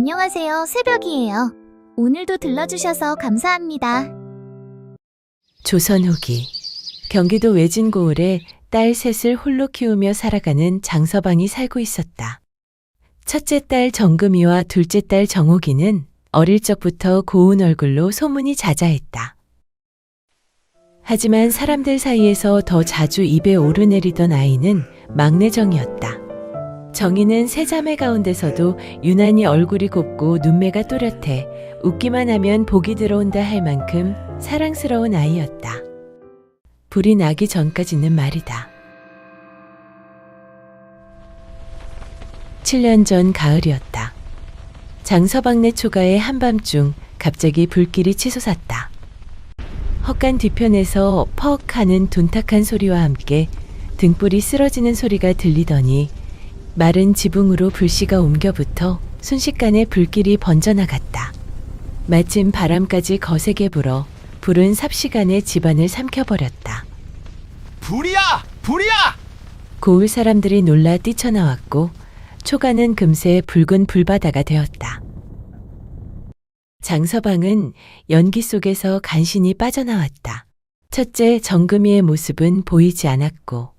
안녕하세요. 새벽이에요. 오늘도 들러주셔서 감사합니다. 조선 후기 경기도 외진고을에 딸 셋을 홀로 키우며 살아가는 장서방이 살고 있었다. 첫째 딸 정금이와 둘째 딸 정옥이는 어릴 적부터 고운 얼굴로 소문이 자자했다. 하지만 사람들 사이에서 더 자주 입에 오르내리던 아이는 막내 정이었다. 정이는 세 자매 가운데서도 유난히 얼굴이 곱고 눈매가 또렷해 웃기만 하면 복이 들어온다 할 만큼 사랑스러운 아이였다. 불이 나기 전까지는 말이다. 7년 전 가을이었다. 장서방네 초가의 한밤중 갑자기 불길이 치솟았다. 헛간 뒤편에서 퍽 하는 둔탁한 소리와 함께 등불이 쓰러지는 소리가 들리더니 마른 지붕으로 불씨가 옮겨붙어 순식간에 불길이 번져나갔다. 마침 바람까지 거세게 불어 불은 삽시간에 집안을 삼켜버렸다. 불이야! 불이야! 고을 사람들이 놀라 뛰쳐나왔고 초가는 금세 붉은 불바다가 되었다. 장서방은 연기 속에서 간신히 빠져나왔다. 첫째 정금이의 모습은 보이지 않았고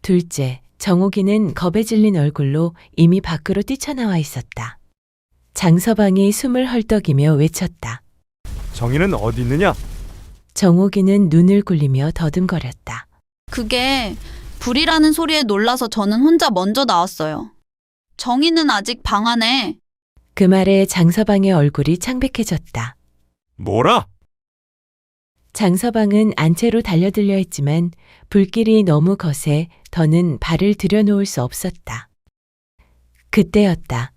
둘째 정옥이는 겁에 질린 얼굴로 이미 밖으로 뛰쳐나와 있었다. 장서방이 숨을 헐떡이며 외쳤다. 정희는 어디 있느냐? 정옥이는 눈을 굴리며 더듬거렸다. 그게 불이라는 소리에 놀라서 저는 혼자 먼저 나왔어요. 정희는 아직 방 안에. 그 말에 장서방의 얼굴이 창백해졌다. 뭐라? 장서방은 안채로 달려들려 했지만 불길이 너무 거세 더는 발을 들여놓을 수 없었다. 그때였다.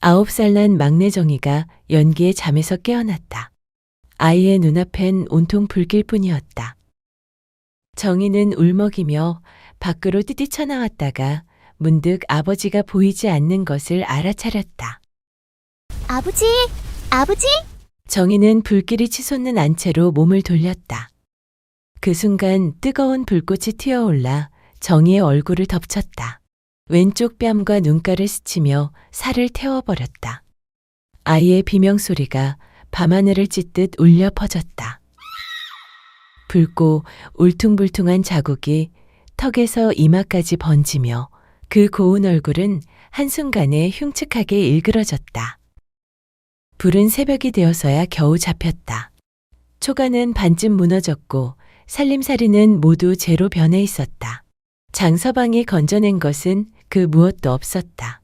9살 난 막내 정이가 연기에 잠에서 깨어났다. 아이의 눈앞엔 온통 불길뿐이었다. 정이는 울먹이며 밖으로 뛰쳐나왔다가 문득 아버지가 보이지 않는 것을 알아차렸다. 아버지! 아버지! 정이는 불길이 치솟는 안채로 몸을 돌렸다. 그 순간 뜨거운 불꽃이 튀어올라 정이의 얼굴을 덮쳤다. 왼쪽 뺨과 눈가를 스치며 살을 태워버렸다. 아이의 비명소리가 밤하늘을 찢듯 울려 퍼졌다. 붉고 울퉁불퉁한 자국이 턱에서 이마까지 번지며 그 고운 얼굴은 한순간에 흉측하게 일그러졌다. 불은 새벽이 되어서야 겨우 잡혔다. 초가는 반쯤 무너졌고 살림살이는 모두 재로 변해 있었다. 장서방이 건져낸 것은 그 무엇도 없었다.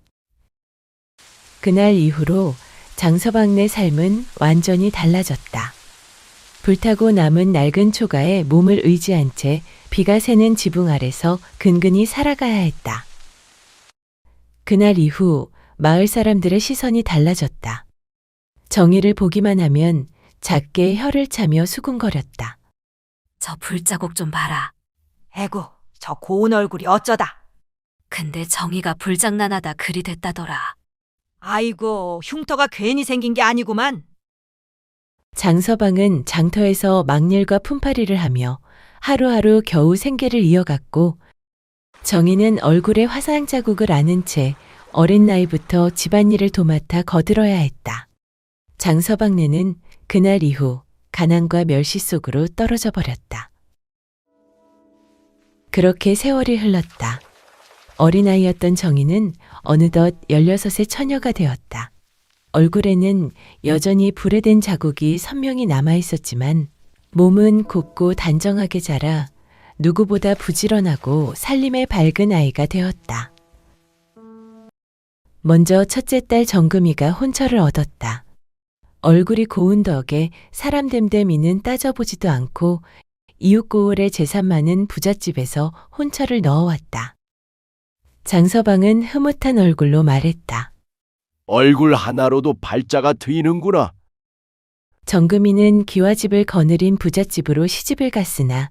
그날 이후로 장서방네 삶은 완전히 달라졌다. 불타고 남은 낡은 초가에 몸을 의지한 채 비가 새는 지붕 아래서 근근히 살아가야 했다. 그날 이후 마을 사람들의 시선이 달라졌다. 정이를 보기만 하면 작게 혀를 차며 수군거렸다. 저 불자국 좀 봐라. 에구, 저 고운 얼굴이 어쩌다. 근데 정의가 불장난하다 그리 됐다더라. 아이고, 흉터가 괜히 생긴 게 아니구만. 장서방은 장터에서 막일과 품팔이를 하며 하루하루 겨우 생계를 이어갔고 정희는 얼굴에 화상 자국을 아는 채 어린 나이부터 집안일을 도맡아 거들어야 했다. 장서방네는 그날 이후 가난과 멸시 속으로 떨어져 버렸다. 그렇게 세월이 흘렀다. 어린아이였던 정희는 어느덧 16의 처녀가 되었다. 얼굴에는 여전히 불에 댄 자국이 선명히 남아있었지만 몸은 곱고 단정하게 자라 누구보다 부지런하고 살림에 밝은 아이가 되었다. 먼저 첫째 딸 정금이가 혼처를 얻었다. 얼굴이 고운 덕에 사람 됨됨이는 따져보지도 않고 이웃 고을의 재산 많은 부잣집에서 혼처를 넣어왔다. 장서방은 흐뭇한 얼굴로 말했다. 얼굴 하나로도 발자가 트이는구나. 정금이는 기와집을 거느린 부잣집으로 시집을 갔으나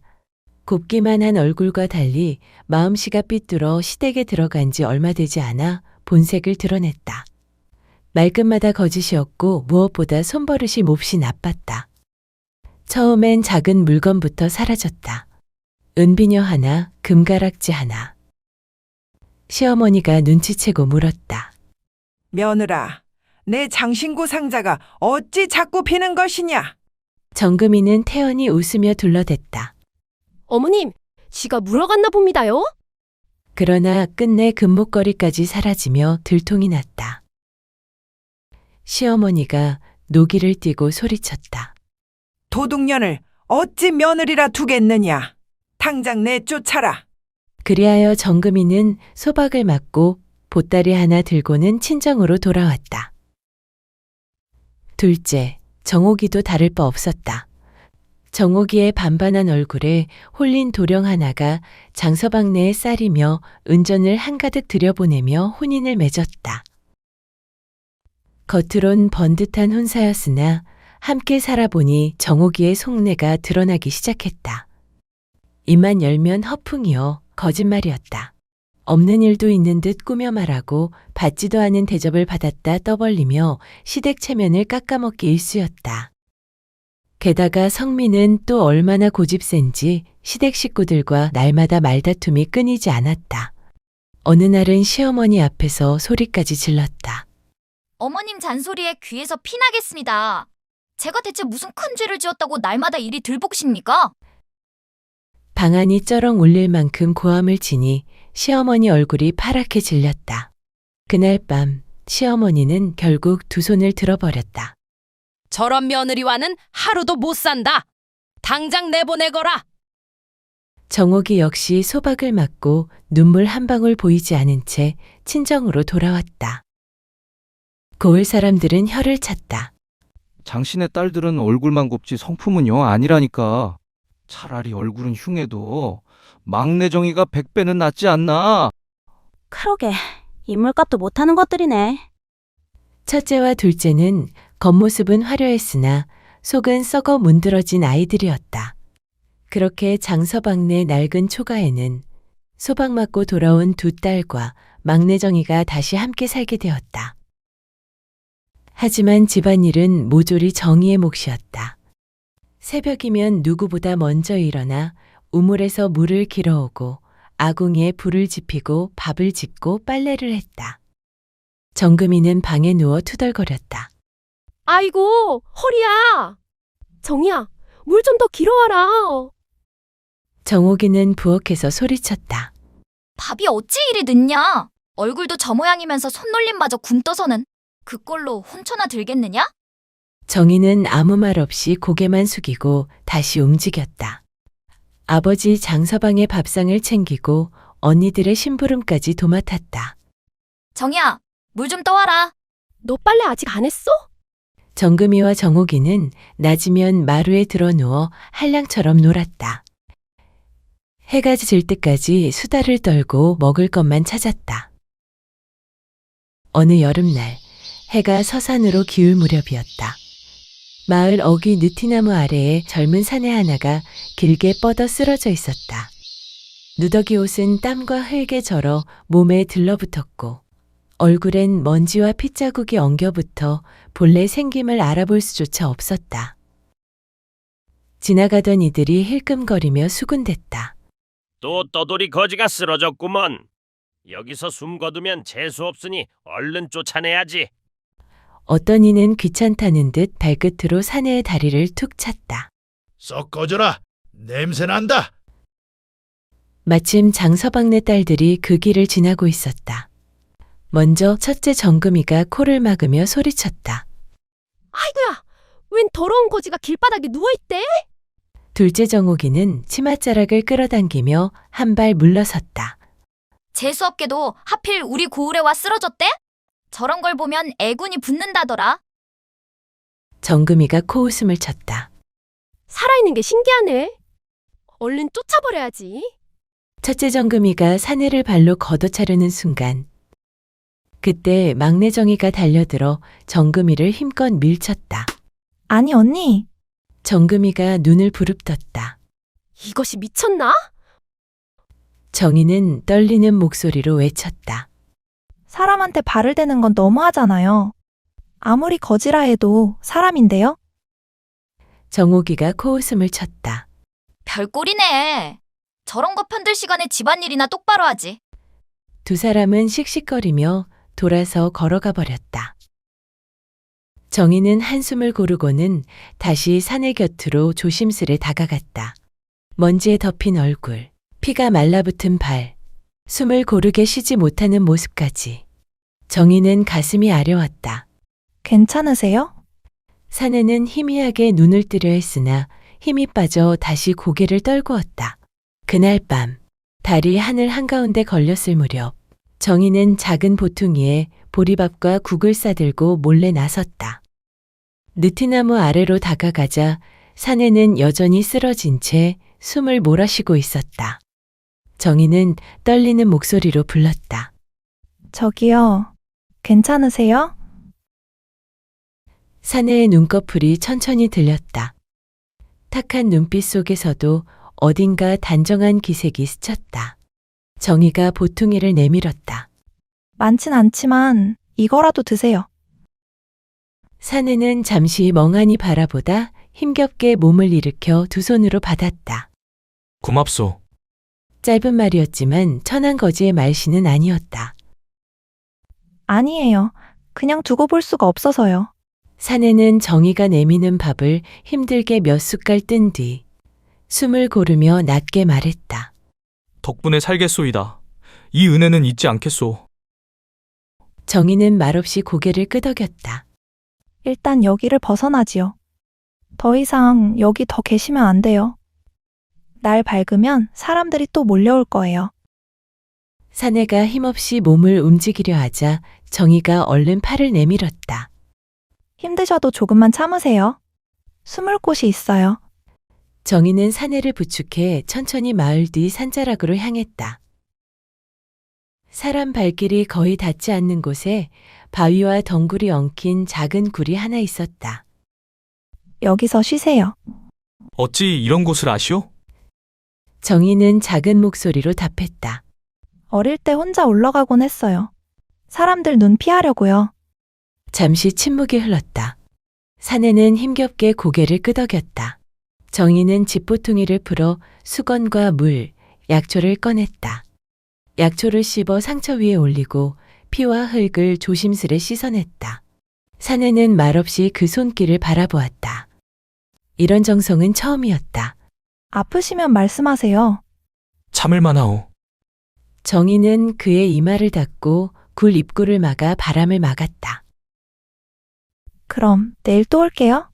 곱기만 한 얼굴과 달리 마음씨가 삐뚤어 시댁에 들어간 지 얼마 되지 않아 본색을 드러냈다. 말끝마다 거짓이었고 무엇보다 손버릇이 몹시 나빴다. 처음엔 작은 물건부터 사라졌다. 은비녀 하나, 금가락지 하나. 시어머니가 눈치채고 물었다. 며느라, 내 장신구 상자가 어찌 자꾸 비는 것이냐? 정금이는 태연히 웃으며 둘러댔다. 어머님, 쥐가 물어갔나 봅니다요? 그러나 끝내 금목걸이까지 사라지며 들통이 났다. 시어머니가 노기를 띠고 소리쳤다. 도둑년을 어찌 며느리라 두겠느냐? 당장 내쫓아라. 그리하여 정금이는 소박을 맞고 보따리 하나 들고는 친정으로 돌아왔다. 둘째, 정옥이도 다를 바 없었다. 정옥이의 반반한 얼굴에 홀린 도령 하나가 장서방네의 쌀이며 은전을 한가득 들여보내며 혼인을 맺었다. 겉으론 번듯한 혼사였으나 함께 살아보니 정옥이의 속내가 드러나기 시작했다. 입만 열면 허풍이요 거짓말이었다. 없는 일도 있는 듯 꾸며 말하고 받지도 않은 대접을 받았다 떠벌리며 시댁 체면을 깎아먹기 일쑤였다. 게다가 성민은 또 얼마나 고집센지 시댁 식구들과 날마다 말다툼이 끊이지 않았다. 어느 날은 시어머니 앞에서 소리까지 질렀다. 어머님 잔소리에 귀에서 피나겠습니다. 제가 대체 무슨 큰 죄를 지었다고 날마다 일이 들볶십니까? 방안이 쩌렁 울릴 만큼 고함을 치니 시어머니 얼굴이 파랗게 질렸다. 그날 밤 시어머니는 결국 두 손을 들어버렸다. 저런 며느리와는 하루도 못 산다. 당장 내보내거라. 정옥이 역시 소박을 맞고 눈물 한 방울 보이지 않은 채 친정으로 돌아왔다. 고을 사람들은 혀를 찼다. 당신의 딸들은 얼굴만 곱지 성품은요 아니라니까. 차라리 얼굴은 흉해도 막내 정이가 100배는 낫지 않나. 그러게, 인물값도 못하는 것들이네. 첫째와 둘째는 겉모습은 화려했으나 속은 썩어 문드러진 아이들이었다. 그렇게 장서방네 낡은 초가에는 소박 맞고 돌아온 두 딸과 막내 정이가 다시 함께 살게 되었다. 하지만 집안일은 모조리 정이의 몫이었다. 새벽이면 누구보다 먼저 일어나 우물에서 물을 길어오고 아궁이에 불을 지피고 밥을 짓고 빨래를 했다. 정금이는 방에 누워 투덜거렸다. 아이고, 허리야. 정이야, 물 좀 더 길어와라. 정옥이는 부엌에서 소리쳤다. 밥이 어찌 이리 늦냐? 얼굴도 저 모양이면서 손놀림마저 굼떠서는 그 꼴로 혼처나 들겠느냐? 정희는 아무 말 없이 고개만 숙이고 다시 움직였다. 아버지 장서방의 밥상을 챙기고 언니들의 심부름까지 도맡았다. 정이야, 물 좀 떠와라. 너 빨래 아직 안 했어? 정금이와 정옥이는 낮이면 마루에 드러누워 한량처럼 놀았다. 해가 질 때까지 수다를 떨고 먹을 것만 찾았다. 어느 여름날 해가 서산으로 기울 무렵이었다. 마을 어귀 느티나무 아래에 젊은 사내 하나가 길게 뻗어 쓰러져 있었다. 누더기 옷은 땀과 흙에 절어 몸에 들러붙었고 얼굴엔 먼지와 핏자국이 엉겨붙어 본래 생김을 알아볼 수조차 없었다. 지나가던 이들이 힐끔거리며 수군댔다. 또 떠돌이 거지가 쓰러졌구먼. 여기서 숨 거두면 재수 없으니 얼른 쫓아내야지. 어떤 이는 귀찮다는 듯 발끝으로 사내의 다리를 툭 찼다. 썩 꺼져라. 냄새난다. 마침 장서방네 딸들이 그 길을 지나고 있었다. 먼저 첫째 정금이가 코를 막으며 소리쳤다. 아이고야, 웬 더러운 거지가 길바닥에 누워있대? 둘째 정옥이는 치맛자락을 끌어당기며 한 발 물러섰다. 재수없게도 하필 우리 고을에 와 쓰러졌대? 저런 걸 보면 애군이 붙는다더라. 정금이가 코웃음을 쳤다. 살아있는 게 신기하네. 얼른 쫓아버려야지. 첫째 정금이가 사내를 발로 걷어차려는 순간 그때 막내 정이가 달려들어 정금이를 힘껏 밀쳤다. 아니 언니. 정금이가 눈을 부릅떴다. 이것이 미쳤나? 정이는 떨리는 목소리로 외쳤다. 사람한테 발을 대는 건 너무하잖아요. 아무리 거지라 해도 사람인데요? 정옥이가 코웃음을 쳤다. 별꼴이네. 저런 거 편들 시간에 집안일이나 똑바로 하지. 두 사람은 씩씩거리며 돌아서 걸어가 버렸다. 정희는 한숨을 고르고는 다시 사내 곁으로 조심스레 다가갔다. 먼지에 덮인 얼굴, 피가 말라붙은 발, 숨을 고르게 쉬지 못하는 모습까지. 정희는 가슴이 아려왔다. 괜찮으세요? 사내는 희미하게 눈을 뜨려 했으나 힘이 빠져 다시 고개를 떨구었다. 그날 밤, 달이 하늘 한가운데 걸렸을 무렵, 정희는 작은 보퉁이에 보리밥과 국을 싸들고 몰래 나섰다. 느티나무 아래로 다가가자 사내는 여전히 쓰러진 채 숨을 몰아쉬고 있었다. 정희는 떨리는 목소리로 불렀다. 저기요, 괜찮으세요? 사내의 눈꺼풀이 천천히 들렸다. 탁한 눈빛 속에서도 어딘가 단정한 기색이 스쳤다. 정희가 보퉁이를 내밀었다. 많진 않지만 이거라도 드세요. 사내는 잠시 멍하니 바라보다 힘겹게 몸을 일으켜 두 손으로 받았다. 고맙소. 짧은 말이었지만 천한 거지의 말씨는 아니었다. 아니에요. 그냥 두고 볼 수가 없어서요. 사내는 정희가 내미는 밥을 힘들게 몇 숟갈 뜬 뒤 숨을 고르며 낮게 말했다. 덕분에 살겠소이다. 이 은혜는 잊지 않겠소. 정희는 말없이 고개를 끄덕였다. 일단 여기를 벗어나지요. 더 이상 여기 더 계시면 안 돼요. 날 밝으면 사람들이 또 몰려올 거예요. 사내가 힘없이 몸을 움직이려 하자 정희가 얼른 팔을 내밀었다. 힘드셔도 조금만 참으세요. 숨을 곳이 있어요. 정희는 사내를 부축해 천천히 마을 뒤 산자락으로 향했다. 사람 발길이 거의 닿지 않는 곳에 바위와 덩굴이 엉킨 작은 굴이 하나 있었다. 여기서 쉬세요. 어찌 이런 곳을 아시오? 정희는 작은 목소리로 답했다. 어릴 때 혼자 올라가곤 했어요. 사람들 눈 피하려고요. 잠시 침묵이 흘렀다. 사내는 힘겹게 고개를 끄덕였다. 정희는 집보퉁이를 풀어 수건과 물, 약초를 꺼냈다. 약초를 씹어 상처 위에 올리고 피와 흙을 조심스레 씻어냈다. 사내는 말없이 그 손길을 바라보았다. 이런 정성은 처음이었다. 아프시면 말씀하세요. 참을만하오. 정희는 그의 이마를 닫고 굴 입구를 막아 바람을 막았다. 그럼 내일 또 올게요.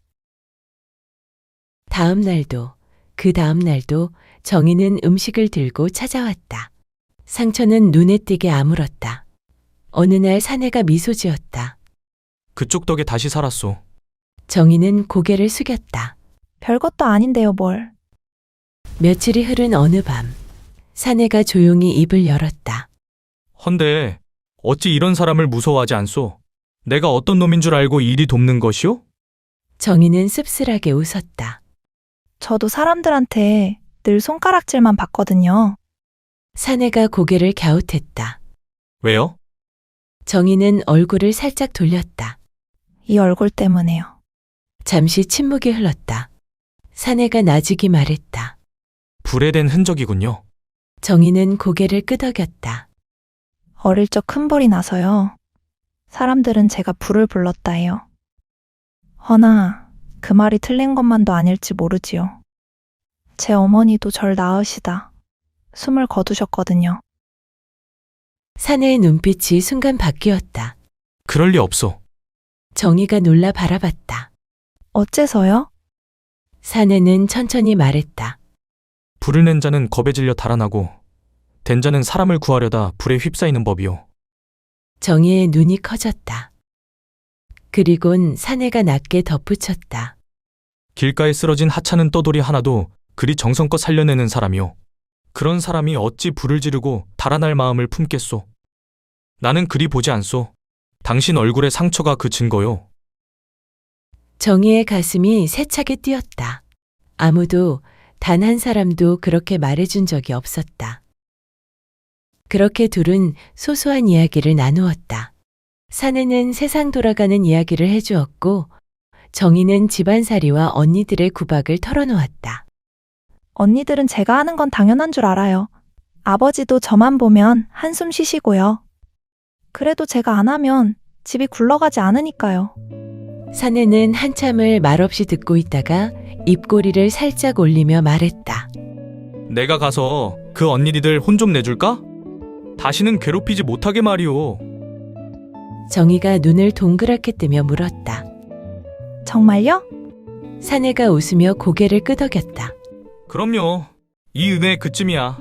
다음 날도, 그 다음 날도 정희는 음식을 들고 찾아왔다. 상처는 눈에 띄게 아물었다. 어느 날 사내가 미소 지었다. 그쪽 덕에 다시 살았소. 정희는 고개를 숙였다. 별것도 아닌데요, 뭘. 며칠이 흐른 어느 밤, 사내가 조용히 입을 열었다. 헌데 어찌 이런 사람을 무서워하지 않소? 내가 어떤 놈인 줄 알고 이리 돕는 것이오? 정희는 씁쓸하게 웃었다. 저도 사람들한테 늘 손가락질만 받거든요. 사내가 고개를 갸웃했다. 왜요? 정희는 얼굴을 살짝 돌렸다. 이 얼굴 때문에요. 잠시 침묵이 흘렀다. 사내가 나직이 말했다. 불에 댄 흔적이군요. 정희는 고개를 끄덕였다. 어릴 적 큰 불이 나서요. 사람들은 제가 불을 불렀다 해요. 허나 그 말이 틀린 것만도 아닐지 모르지요. 제 어머니도 절 낳으시다 숨을 거두셨거든요. 사내의 눈빛이 순간 바뀌었다. 그럴 리 없소. 정희가 놀라 바라봤다. 어째서요? 사내는 천천히 말했다. 불을 낸 자는 겁에 질려 달아나고 된 자는 사람을 구하려다 불에 휩싸이는 법이오. 정희의 눈이 커졌다. 그리곤 사내가 낮게 덧붙였다. 길가에 쓰러진 하찮은 떠돌이 하나도 그리 정성껏 살려내는 사람이오. 그런 사람이 어찌 불을 지르고 달아날 마음을 품겠소. 나는 그리 보지 않소. 당신 얼굴의 상처가 그 증거요. 정희의 가슴이 세차게 뛰었다. 아무도, 단 한 사람도 그렇게 말해준 적이 없었다. 그렇게 둘은 소소한 이야기를 나누었다. 사내는 세상 돌아가는 이야기를 해주었고, 정희는 집안살이와 언니들의 구박을 털어놓았다. 언니들은 제가 하는 건 당연한 줄 알아요. 아버지도 저만 보면 한숨 쉬시고요. 그래도 제가 안 하면 집이 굴러가지 않으니까요. 사내는 한참을 말없이 듣고 있다가 입꼬리를 살짝 올리며 말했다. 내가 가서 그 언니들 혼 좀 내줄까? 다시는 괴롭히지 못하게 말이오. 정희가 눈을 동그랗게 뜨며 물었다. 정말요? 사내가 웃으며 고개를 끄덕였다. 그럼요. 이 은혜 그쯤이야.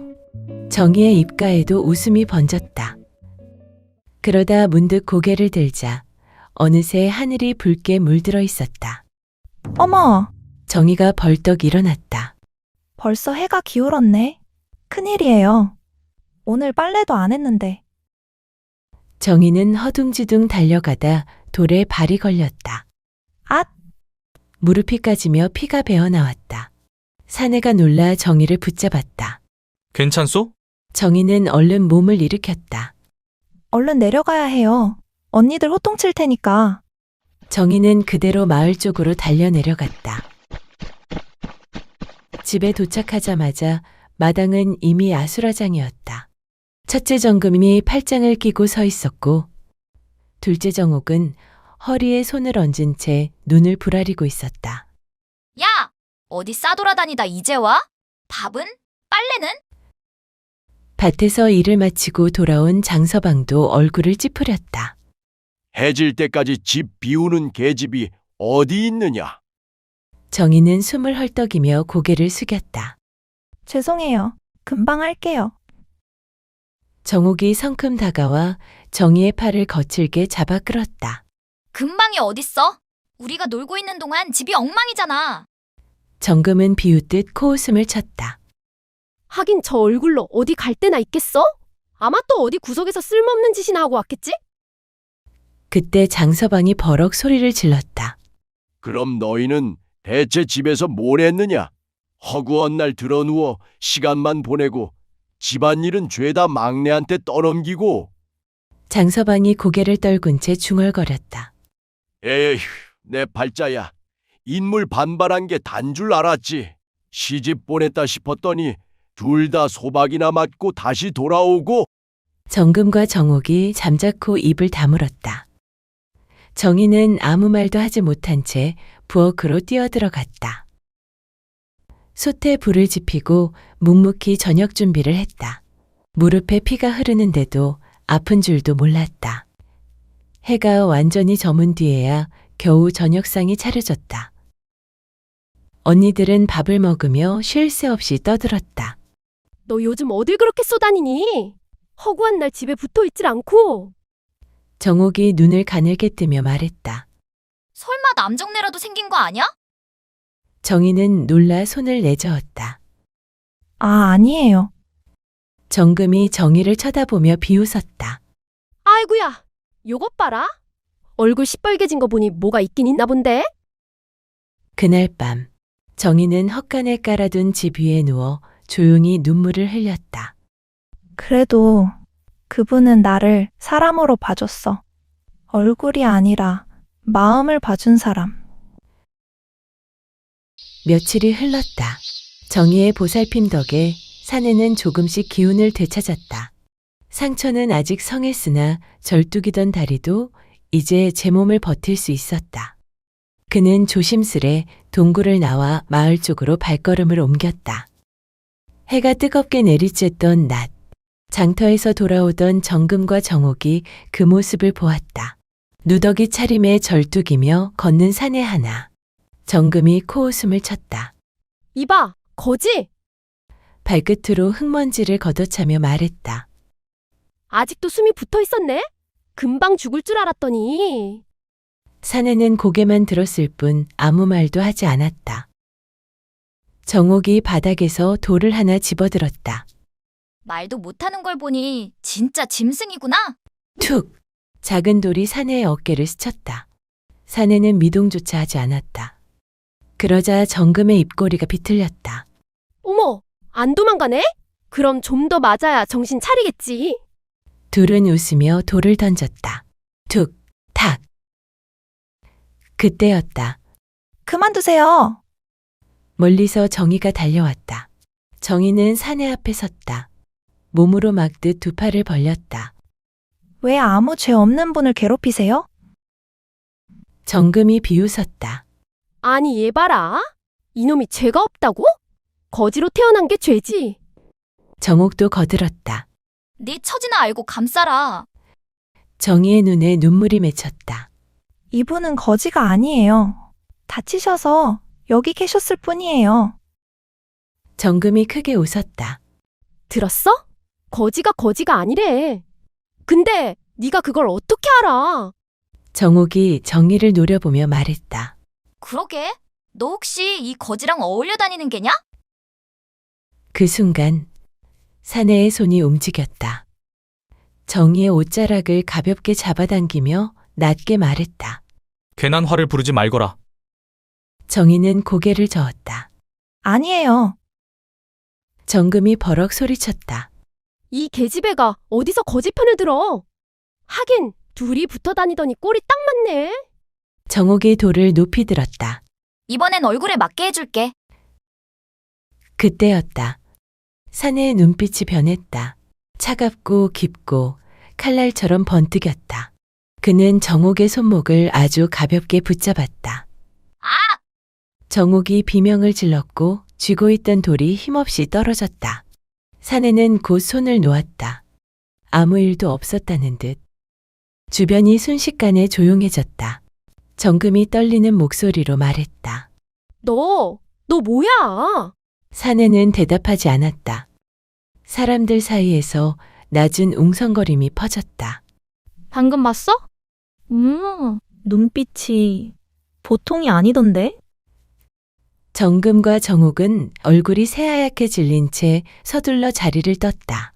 정희의 입가에도 웃음이 번졌다. 그러다 문득 고개를 들자 어느새 하늘이 붉게 물들어 있었다. 어머, 정희가 벌떡 일어났다. 벌써 해가 기울었네. 큰일이에요. 오늘 빨래도 안 했는데. 정희는 허둥지둥 달려가다 돌에 발이 걸렸다. 앗! 무릎이 까지며 피가 배어 나왔다. 사내가 놀라 정희를 붙잡았다. 괜찮소? 정희는 얼른 몸을 일으켰다. 얼른 내려가야 해요. 언니들 호통칠 테니까. 정희는 그대로 마을 쪽으로 달려 내려갔다. 집에 도착하자마자 마당은 이미 아수라장이었다. 첫째 정금이 팔짱을 끼고 서 있었고 둘째 정옥은 허리에 손을 얹은 채 눈을 부라리고 있었다. 야! 어디 싸돌아다니다 이제 와? 밥은? 빨래는? 밭에서 일을 마치고 돌아온 장서방도 얼굴을 찌푸렸다. 해질 때까지 집 비우는 계집이 어디 있느냐? 정희는 숨을 헐떡이며 고개를 숙였다. 죄송해요. 금방 할게요. 정옥이 성큼 다가와 정희의 팔을 거칠게 잡아 끌었다. 금방이 어딨어? 우리가 놀고 있는 동안 집이 엉망이잖아. 정금은 비웃듯 코웃음을 쳤다. 하긴 저 얼굴로 어디 갈 데나 있겠어? 아마 또 어디 구석에서 쓸모없는 짓이나 하고 왔겠지? 그때 장서방이 버럭 소리를 질렀다. 그럼 너희는 대체 집에서 뭘 했느냐? 허구한 날 드러누워 시간만 보내고 집안일은 죄다 막내한테 떠넘기고. 장서방이 고개를 떨군 채 중얼거렸다. 에휴, 내 팔자야. 인물 반발한 게 단 줄 알았지. 시집 보냈다 싶었더니 둘 다 소박이나 맞고 다시 돌아오고. 정금과 정옥이 잠자코 입을 다물었다. 정희는 아무 말도 하지 못한 채 부엌으로 뛰어들어갔다. 솥에 불을 지피고 묵묵히 저녁 준비를 했다. 무릎에 피가 흐르는데도 아픈 줄도 몰랐다. 해가 완전히 저문 뒤에야 겨우 저녁상이 차려졌다. 언니들은 밥을 먹으며 쉴 새 없이 떠들었다. 너 요즘 어딜 그렇게 쏘다니니? 허구한 날 집에 붙어 있질 않고. 정옥이 눈을 가늘게 뜨며 말했다. 설마 남정네라도 생긴 거 아니야? 정희는 놀라 손을 내저었다. 아, 아니에요. 정금이 정희를 쳐다보며 비웃었다. 아이고야, 요것 봐라. 얼굴 시뻘개진 거 보니 뭐가 있긴 있나 본데? 그날 밤 정희는 헛간에 깔아둔 집 위에 누워 조용히 눈물을 흘렸다. 그래도 그분은 나를 사람으로 봐줬어. 얼굴이 아니라 마음을 봐준 사람. 며칠이 흘렀다. 정희의 보살핌 덕에 사내는 조금씩 기운을 되찾았다. 상처는 아직 성했으나 절뚝이던 다리도 이제 제 몸을 버틸 수 있었다. 그는 조심스레 동굴을 나와 마을 쪽으로 발걸음을 옮겼다. 해가 뜨겁게 내리쬐던 낮, 장터에서 돌아오던 정금과 정옥이 그 모습을 보았다. 누더기 차림에 절뚝이며 걷는 사내 하나. 정금이 코웃음을 쳤다. 이봐, 거지? 발끝으로 흙먼지를 걷어차며 말했다. 아직도 숨이 붙어 있었네? 금방 죽을 줄 알았더니. 사내는 고개만 들었을 뿐 아무 말도 하지 않았다. 정옥이 바닥에서 돌을 하나 집어들었다. 말도 못하는 걸 보니 진짜 짐승이구나. 툭! 작은 돌이 사내의 어깨를 스쳤다. 사내는 미동조차 하지 않았다. 그러자 정금의 입꼬리가 비틀렸다. 어머, 안 도망가네? 그럼 좀 더 맞아야 정신 차리겠지. 둘은 웃으며 돌을 던졌다. 툭! 탁! 그때였다. 그만두세요. 멀리서 정희가 달려왔다. 정희는 사내 앞에 섰다. 몸으로 막듯 두 팔을 벌렸다. 왜 아무 죄 없는 분을 괴롭히세요? 정금이 비웃었다. 아니 얘 봐라. 이놈이 죄가 없다고? 거지로 태어난 게 죄지. 정옥도 거들었다. 네 처지나 알고 감싸라. 정희의 눈에 눈물이 맺혔다. 이분은 거지가 아니에요. 다치셔서 여기 계셨을 뿐이에요. 정금이 크게 웃었다. 들었어? 거지가 아니래. 근데 네가 그걸 어떻게 알아? 정옥이 정희를 노려보며 말했다. 그러게. 너 혹시 이 거지랑 어울려 다니는 게냐? 그 순간 사내의 손이 움직였다. 정희의 옷자락을 가볍게 잡아당기며 낮게 말했다. 괜한 화를 부르지 말거라. 정희는 고개를 저었다. 아니에요. 정금이 버럭 소리쳤다. 이 계집애가 어디서 거지 편을 들어? 하긴 둘이 붙어 다니더니 꼴이 딱 맞네. 정옥이 돌을 높이 들었다. 이번엔 얼굴에 맞게 해줄게. 그때였다. 사내의 눈빛이 변했다. 차갑고 깊고 칼날처럼 번뜩였다. 그는 정옥의 손목을 아주 가볍게 붙잡았다. 아! 정옥이 비명을 질렀고 쥐고 있던 돌이 힘없이 떨어졌다. 사내는 곧 손을 놓았다. 아무 일도 없었다는 듯. 주변이 순식간에 조용해졌다. 정금이 떨리는 목소리로 말했다. 너 뭐야? 사내는 대답하지 않았다. 사람들 사이에서 낮은 웅성거림이 퍼졌다. 방금 봤어? 눈빛이 보통이 아니던데? 정금과 정옥은 얼굴이 새하얗게 질린 채 서둘러 자리를 떴다.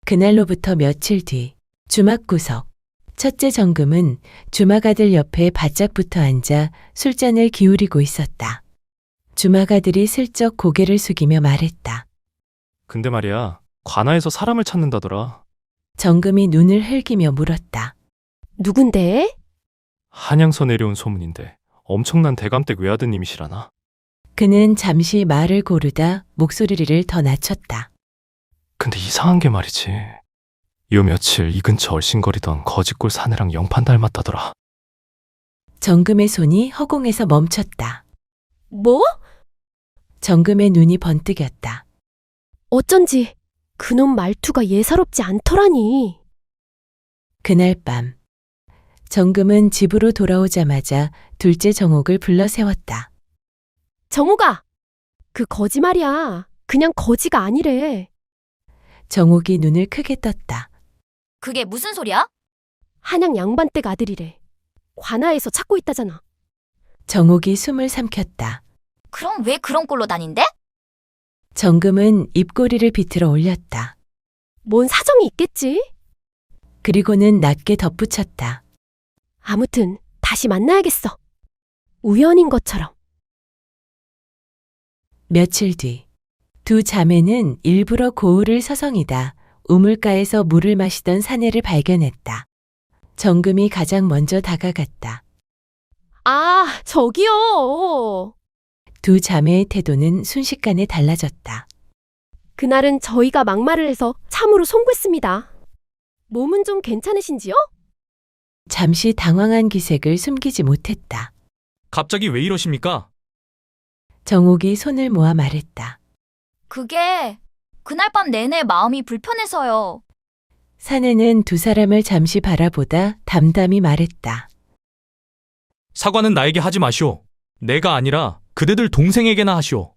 그날로부터 며칠 뒤 주막구석. 첫째 정금은 주막아들 옆에 바짝 붙어 앉아 술잔을 기울이고 있었다. 주막아들이 슬쩍 고개를 숙이며 말했다. 근데 말이야, 관아에서 사람을 찾는다더라. 정금이 눈을 흘기며 물었다. 누군데? 한양서 내려온 소문인데 엄청난 대감댁 외아드님이시라나? 그는 잠시 말을 고르다 목소리를 더 낮췄다. 근데 이상한 게 말이지. 요 며칠 이 근처 얼씬거리던 거지꼴 사내랑 영판 닮았다더라. 정금의 손이 허공에서 멈췄다. 뭐? 정금의 눈이 번뜩였다. 어쩐지 그놈 말투가 예사롭지 않더라니. 그날 밤 정금은 집으로 돌아오자마자 둘째 정옥을 불러 세웠다. 정옥아, 그 거지 말이야. 그냥 거지가 아니래. 정옥이 눈을 크게 떴다. 그게 무슨 소리야? 한양 양반댁 아들이래. 관아에서 찾고 있다잖아. 정옥이 숨을 삼켰다. 그럼 왜 그런 꼴로 다닌대? 정금은 입꼬리를 비틀어 올렸다. 뭔 사정이 있겠지? 그리고는 낮게 덧붙였다. 아무튼 다시 만나야겠어. 우연인 것처럼. 며칠 뒤 두 자매는 일부러 고을을 서성이다 우물가에서 물을 마시던 사내를 발견했다. 정금이 가장 먼저 다가갔다. 아, 저기요. 두 자매의 태도는 순식간에 달라졌다. 그날은 저희가 막말을 해서 참으로 송구했습니다. 몸은 좀 괜찮으신지요? 잠시 당황한 기색을 숨기지 못했다. 갑자기 왜 이러십니까? 정옥이 손을 모아 말했다. 그게 그날 밤 내내 마음이 불편해서요. 사내는 두 사람을 잠시 바라보다 담담히 말했다. 사과는 나에게 하지 마시오. 내가 아니라 그대들 동생에게나 하시오.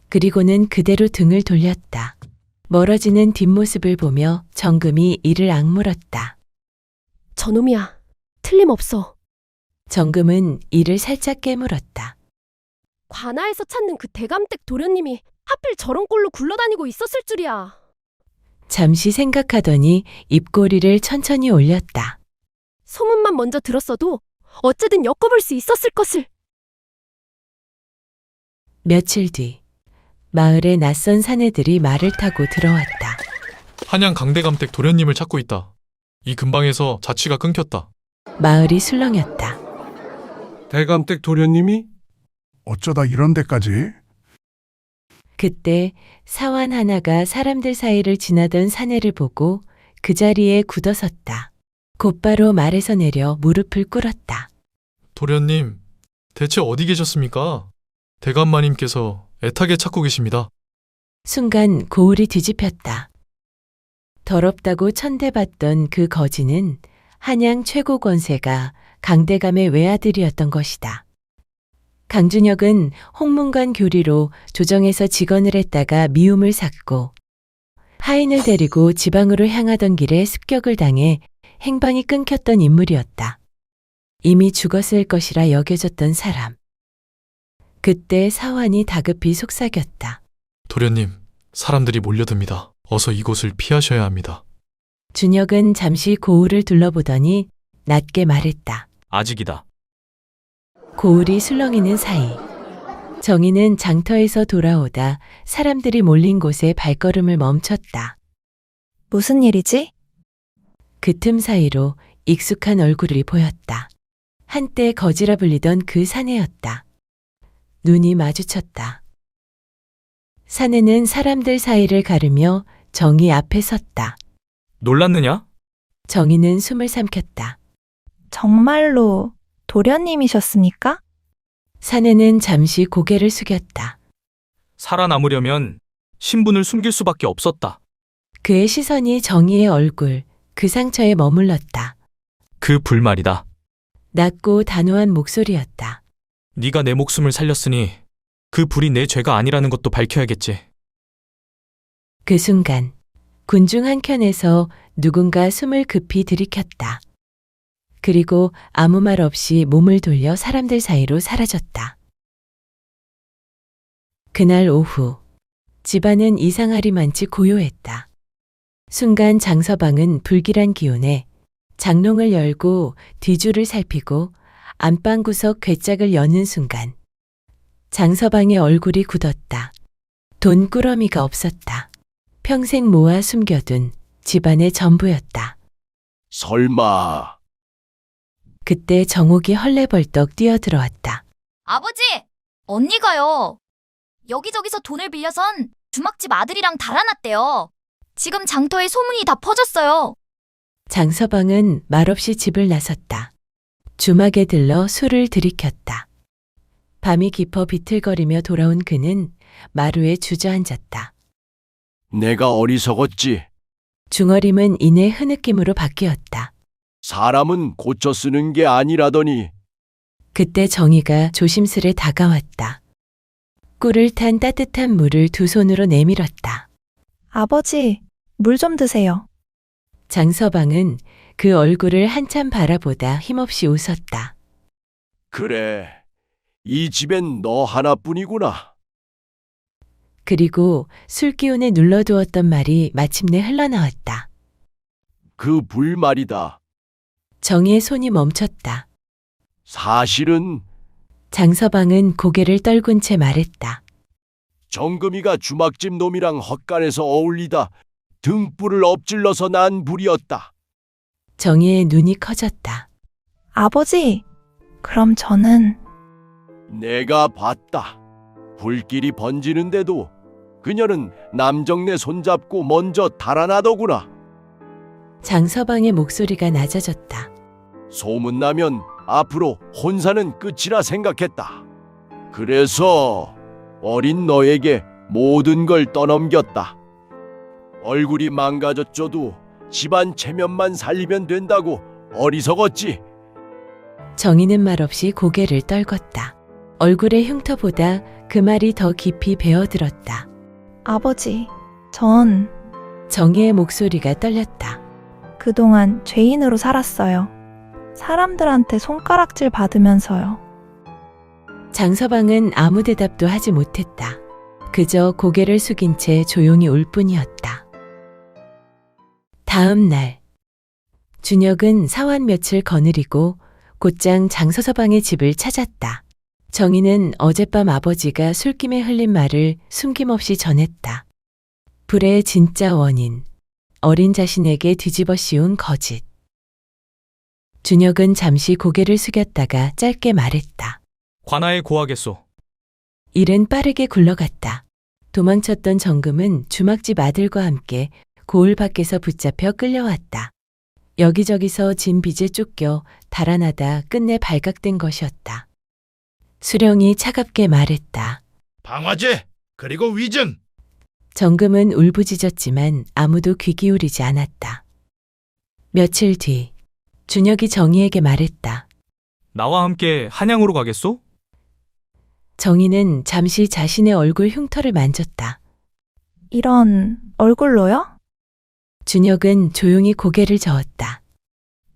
그리고는 그대로 등을 돌렸다. 멀어지는 뒷모습을 보며 정금이 이를 악물었다. 저놈이야. 틀림없어. 정금은 이를 살짝 깨물었다. 관아에서 찾는 그 대감댁 도련님이 하필 저런 꼴로 굴러다니고 있었을 줄이야. 잠시 생각하더니 입꼬리를 천천히 올렸다. 소문만 먼저 들었어도 어쨌든 엮어볼 수 있었을 것을. 며칠 뒤 마을에 낯선 사내들이 말을 타고 들어왔다. 한양 강대감댁 도련님을 찾고 있다. 이 근방에서 자취가 끊겼다. 마을이 술렁였다. 대감댁 도련님이? 어쩌다 이런 데까지? 그때 사환 하나가 사람들 사이를 지나던 사내를 보고 그 자리에 굳어섰다. 곧바로 말에서 내려 무릎을 꿇었다. 도련님, 대체 어디 계셨습니까? 대감마님께서 애타게 찾고 계십니다. 순간 고울이 뒤집혔다. 더럽다고 천대받던 그 거지는 한양 최고 권세가 강대감의 외아들이었던 것이다. 강준혁은 홍문관 교리로 조정에서 직언을 했다가 미움을 샀고 하인을 데리고 지방으로 향하던 길에 습격을 당해 행방이 끊겼던 인물이었다. 이미 죽었을 것이라 여겨졌던 사람. 그때 사환이 다급히 속삭였다. 도련님, 사람들이 몰려듭니다. 어서 이곳을 피하셔야 합니다. 준혁은 잠시 고울을 둘러보더니 낮게 말했다. 아직이다. 고울이 술렁이는 사이 정희는 장터에서 돌아오다 사람들이 몰린 곳에 발걸음을 멈췄다. 무슨 일이지? 그 틈 사이로 익숙한 얼굴이 보였다. 한때 거지라 불리던 그 사내였다. 눈이 마주쳤다. 사내는 사람들 사이를 가르며 정희 앞에 섰다. 놀랐느냐? 정희는 숨을 삼켰다. 정말로 도련님이셨습니까? 사내는 잠시 고개를 숙였다. 살아남으려면 신분을 숨길 수밖에 없었다. 그의 시선이 정희의 얼굴, 그 상처에 머물렀다. 그 불말이다. 낮고 단호한 목소리였다. 네가 내 목숨을 살렸으니 그 불이 내 죄가 아니라는 것도 밝혀야겠지. 그 순간 군중 한켠에서 누군가 숨을 급히 들이켰다. 그리고 아무 말 없이 몸을 돌려 사람들 사이로 사라졌다. 그날 오후 집안은 이상하리만치 고요했다. 순간 장서방은 불길한 기운에 장롱을 열고 뒤줄을 살피고 안방구석 괴짝을 여는 순간 장서방의 얼굴이 굳었다. 돈꾸러미가 없었다. 평생 모아 숨겨둔 집안의 전부였다. 설마. 그때 정옥이 헐레벌떡 뛰어들어왔다. 아버지! 언니가요. 여기저기서 돈을 빌려선 주막집 아들이랑 달아났대요. 지금 장터에 소문이 다 퍼졌어요. 장서방은 말없이 집을 나섰다. 주막에 들러 술을 들이켰다. 밤이 깊어 비틀거리며 돌아온 그는 마루에 주저앉았다. 내가 어리석었지. 중얼임은 이내 흐느낌으로 바뀌었다. 사람은 고쳐 쓰는 게 아니라더니. 그때 정희가 조심스레 다가왔다. 꿀을 탄 따뜻한 물을 두 손으로 내밀었다. 아버지, 물 좀 드세요. 장서방은 그 얼굴을 한참 바라보다 힘없이 웃었다. 그래, 이 집엔 너 하나뿐이구나. 그리고 술기운에 눌러두었던 말이 마침내 흘러나왔다. 그 불말이다. 정희의 손이 멈췄다. 사실은 장서방은 고개를 떨군 채 말했다. 정금이가 주막집 놈이랑 헛간에서 어울리다 등불을 엎질러서 난 불이었다. 정희의 눈이 커졌다. 아버지, 그럼 저는... 내가 봤다. 불길이 번지는데도 그녀는 남정네 손잡고 먼저 달아나더구나. 장서방의 목소리가 낮아졌다. 소문나면 앞으로 혼사는 끝이라 생각했다. 그래서 어린 너에게 모든 걸 떠넘겼다. 얼굴이 망가졌죠도 집안 체면만 살리면 된다고 어리석었지. 정희는 말없이 고개를 떨궜다. 얼굴의 흉터보다 그 말이 더 깊이 배어들었다. 아버지, 전 정희의 목소리가 떨렸다. 그동안 죄인으로 살았어요. 사람들한테 손가락질 받으면서요. 장서방은 아무 대답도 하지 못했다. 그저 고개를 숙인 채 조용히 울 뿐이었다. 다음 날 준혁은 사환 며칠 거느리고 곧장 장서서방의 집을 찾았다. 정희는 어젯밤 아버지가 술김에 흘린 말을 숨김없이 전했다. 불의 진짜 원인, 어린 자신에게 뒤집어 씌운 거짓. 준혁은 잠시 고개를 숙였다가 짧게 말했다. 관아에 고하겠소. 일은 빠르게 굴러갔다. 도망쳤던 정금은 주막집 아들과 함께 고을 밖에서 붙잡혀 끌려왔다. 여기저기서 진 빚에 쫓겨 달아나다 끝내 발각된 것이었다. 수령이 차갑게 말했다. 방화제 그리고 위증. 정금은 울부짖었지만 아무도 귀 기울이지 않았다. 며칠 뒤 준혁이 정희에게 말했다. 나와 함께 한양으로 가겠소? 정희는 잠시 자신의 얼굴 흉터를 만졌다. 이런 얼굴로요? 준혁은 조용히 고개를 저었다.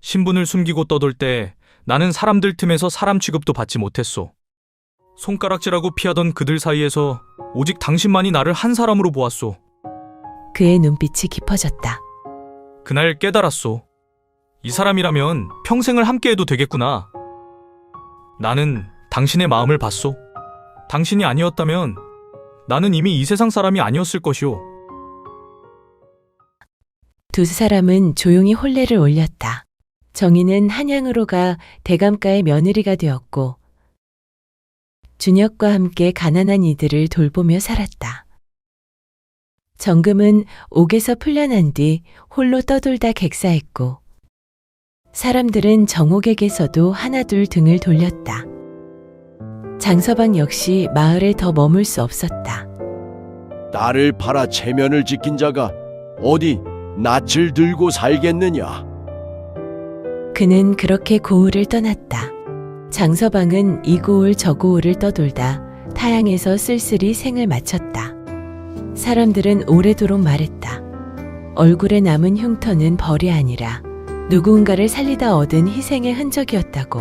신분을 숨기고 떠돌 때 나는 사람들 틈에서 사람 취급도 받지 못했소. 손가락질하고 피하던 그들 사이에서 오직 당신만이 나를 한 사람으로 보았소. 그의 눈빛이 깊어졌다. 그날 깨달았소. 이 사람이라면 평생을 함께해도 되겠구나. 나는 당신의 마음을 봤소. 당신이 아니었다면 나는 이미 이 세상 사람이 아니었을 것이오. 두 사람은 조용히 혼례를 올렸다. 정희는 한양으로 가 대감가의 며느리가 되었고 준혁과 함께 가난한 이들을 돌보며 살았다. 정금은 옥에서 풀려난 뒤 홀로 떠돌다 객사했고 사람들은 정옥에게서도 하나둘 등을 돌렸다. 장서방 역시 마을에 더 머물 수 없었다. 나를 팔아 체면을 지킨 자가 어디 낯을 들고 살겠느냐. 그는 그렇게 고을을 떠났다. 장서방은 이 고을 저 고을을 떠돌다 타양에서 쓸쓸히 생을 마쳤다. 사람들은 오래도록 말했다. 얼굴에 남은 흉터는 벌이 아니라 누군가를 살리다 얻은 희생의 흔적이었다고.